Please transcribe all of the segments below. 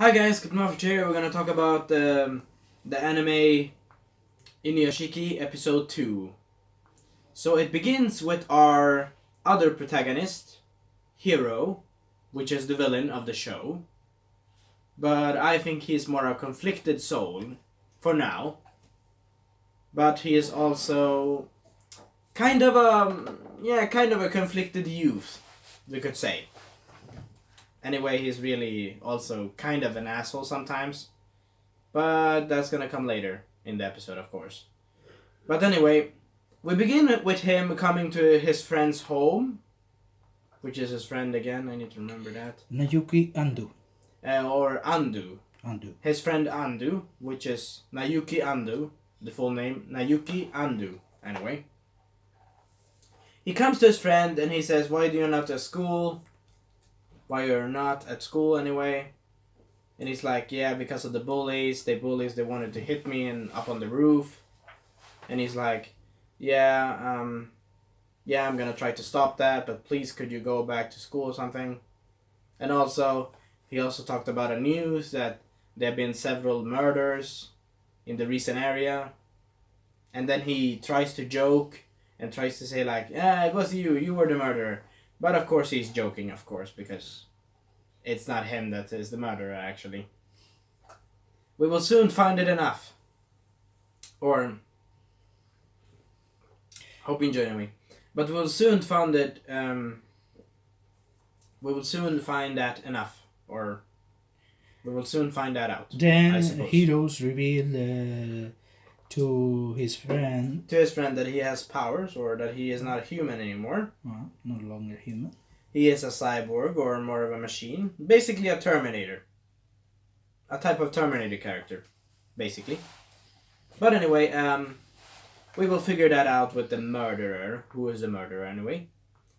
Hi guys, good morning here. We're gonna talk about the anime INUYASHIKI episode 2. So it begins with our other protagonist, Hero, which is the villain of the show. But I think he's more a conflicted soul, for now. But he is also kind of a conflicted youth, we could say. Anyway, he's really also kind of an asshole sometimes. But that's gonna come later in the episode, of course. But anyway, we begin with him coming to his friend's home. Which is his friend again, I need to remember that. Nayuki Ando. Or Andu. Ando. His friend Andu, which is Nayuki Andu. The full name, Nayuki Andu. Anyway. He comes to his friend and he says, why do you not at school? Why you're not at school anyway? And he's like, yeah, because of the bullies. They wanted to hit me and up on the roof. And he's like, yeah, I'm gonna try to stop that, but please could you go back to school or something? And also, he also talked about a news that there have been several murders in the recent area. And then he tries to joke and tries to say like, yeah, it was you were the murderer. But of course he's joking, of course, because it's not him that is the murderer, actually. We will soon find it enough. Or, hope you enjoy me. But we'll soon find it, we will soon find that enough. Or, we will soon find that out. Then Heroes reveal to his friend that he has powers, or that he is not human anymore. No longer human. He is a cyborg, or more of a machine. Basically a Terminator. A type of Terminator character, basically. But anyway, we will figure that out with the murderer. Who is the murderer anyway?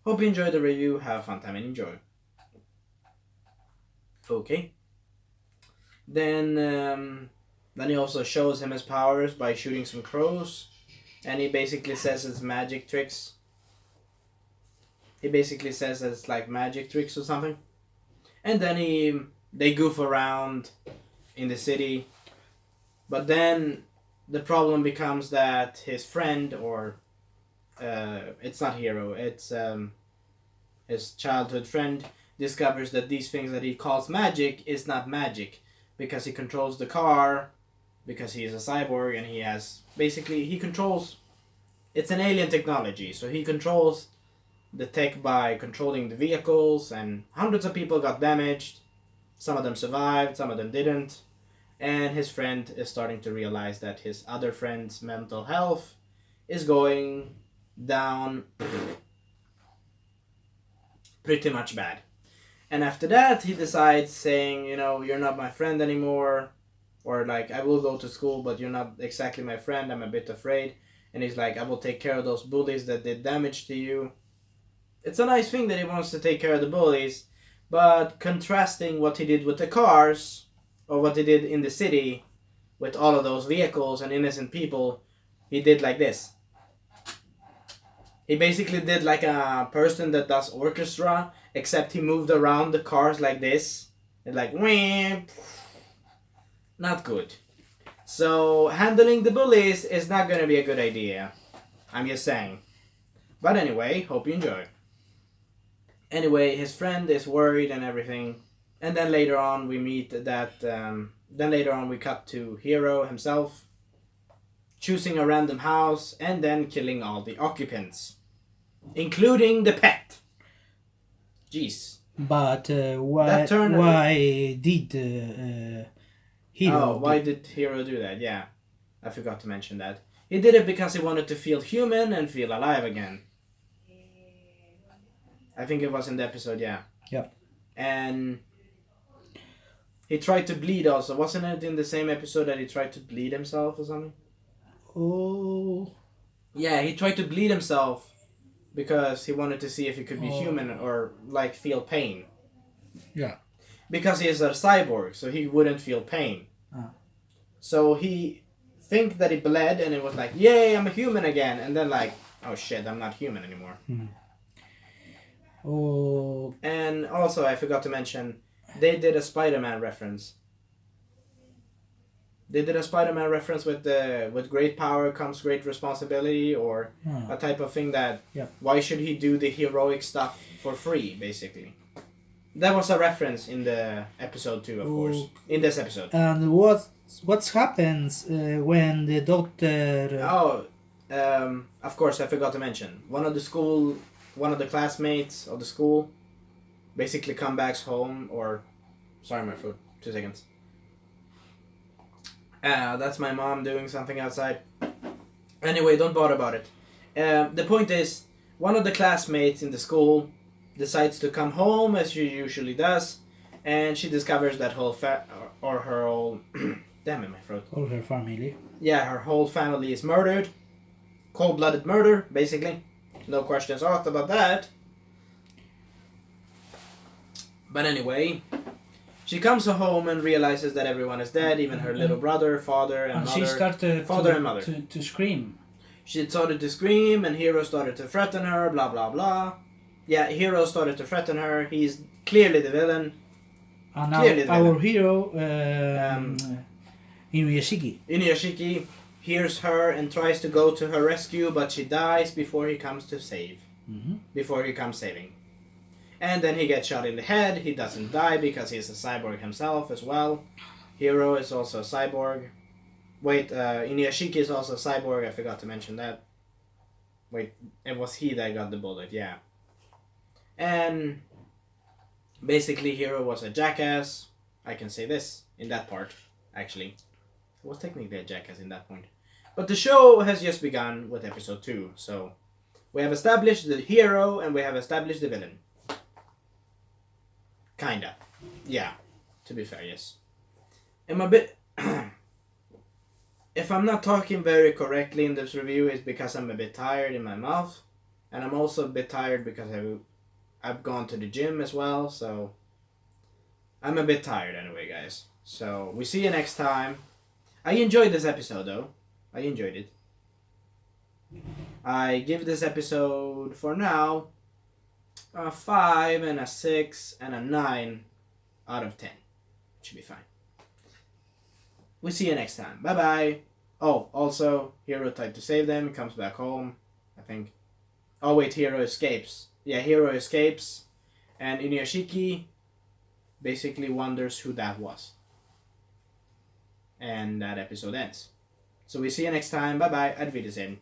Hope you enjoy the review. Have a fun time and enjoy. Okay. Then he also shows him his powers by shooting some crows. And he basically says it's magic tricks. He basically says it's like magic tricks or something. And then they goof around in the city. But then the problem becomes that his friend, or it's not Hero, it's his childhood friend, discovers that these things that he calls magic is not magic. Because he controls the car, because he is a cyborg, and he controls, it's an alien technology, so he controls the tech by controlling the vehicles, and hundreds of people got damaged. Some of them survived, some of them didn't. And his friend is starting to realize that his other friend's mental health is going down pretty much bad. And after that, he decides saying, you're not my friend anymore. Or like, I will go to school, but you're not exactly my friend. I'm a bit afraid. And he's like, I will take care of those bullies that did damage to you. It's a nice thing that he wants to take care of the bullies. But contrasting what he did with the cars, or what he did in the city, with all of those vehicles and innocent people, he did like this. He basically did like a person that does orchestra, except he moved around the cars like this. And like, wham. Not good. So, handling the bullies is not going to be a good idea. I'm just saying. But anyway, hope you enjoy. Anyway, his friend is worried and everything. And then later on we meet that... then later on we cut to Hero himself. Choosing a random house and then killing all the occupants. Including the pet. Jeez. But why did... Hero. Why did Hero do that? Yeah, I forgot to mention that. He did it because he wanted to feel human and feel alive again. I think it was in the episode, yeah. Yeah. And he tried to bleed also. Wasn't it in the same episode that he tried to bleed himself or something? Oh. Yeah, he tried to bleed himself because he wanted to see if he could be human or like feel pain. Yeah. Because he is a cyborg, so he wouldn't feel pain. So he think that he bled, and it was like, yay, I'm a human again. And then like, oh shit, I'm not human anymore. Oh. And also, I forgot to mention, they did a Spider-Man reference They did a Spider-Man reference with great power comes great responsibility, or a type of thing that why should he do the heroic stuff for free, basically. That was a reference in the episode 2, of course. In this episode. And what happens when the doctor... Of course, I forgot to mention. One of the classmates of the school basically come back home, or... Sorry, my food. 2 seconds. That's my mom doing something outside. Anyway, don't bother about it. The point is, one of the classmates in the school decides to come home, as she usually does, and she discovers that her whole damn it, my throat. All her family. Yeah, her whole family is murdered. Cold-blooded murder, basically. No questions asked about that. But anyway, she comes home and realizes that everyone is dead, even her little brother, father, and mother. She started to scream. She started to scream, and Hero started to threaten her, blah, blah, blah. Yeah, Hero started to threaten her. He's clearly the villain. And our hero, Inuyashiki hears her and tries to go to her rescue, but she dies before he comes to save. Mm-hmm. Before he comes saving. And then he gets shot in the head. He doesn't die because he's a cyborg himself as well. Hero is also a cyborg. Wait, Inuyashiki is also a cyborg. I forgot to mention that. Wait, it was he that got the bullet, yeah. And basically Hero was a jackass. I can say this in that part, actually. He was technically a jackass in that point. But the show has just begun with episode 2, so we have established the hero and we have established the villain. Kinda. Yeah, to be fair, yes. I'm a bit... If I'm not talking very correctly in this review, it's because I'm a bit tired in my mouth. And I'm also a bit tired because I've gone to the gym as well, so... I'm a bit tired anyway, guys. So, we see you next time. I enjoyed this episode, though. I enjoyed it. I give this episode, for now, a 5 and a 6 and a 9 out of 10. Should be fine. We see you next time. Bye-bye. Oh, also, Hero tried to save them. He comes back home, I think. Oh, wait, Hero escapes. Yeah, Hero escapes. And Inuyashiki basically wonders who that was. And that episode ends. So we see you next time. Bye-bye. Auf Wiedersehen.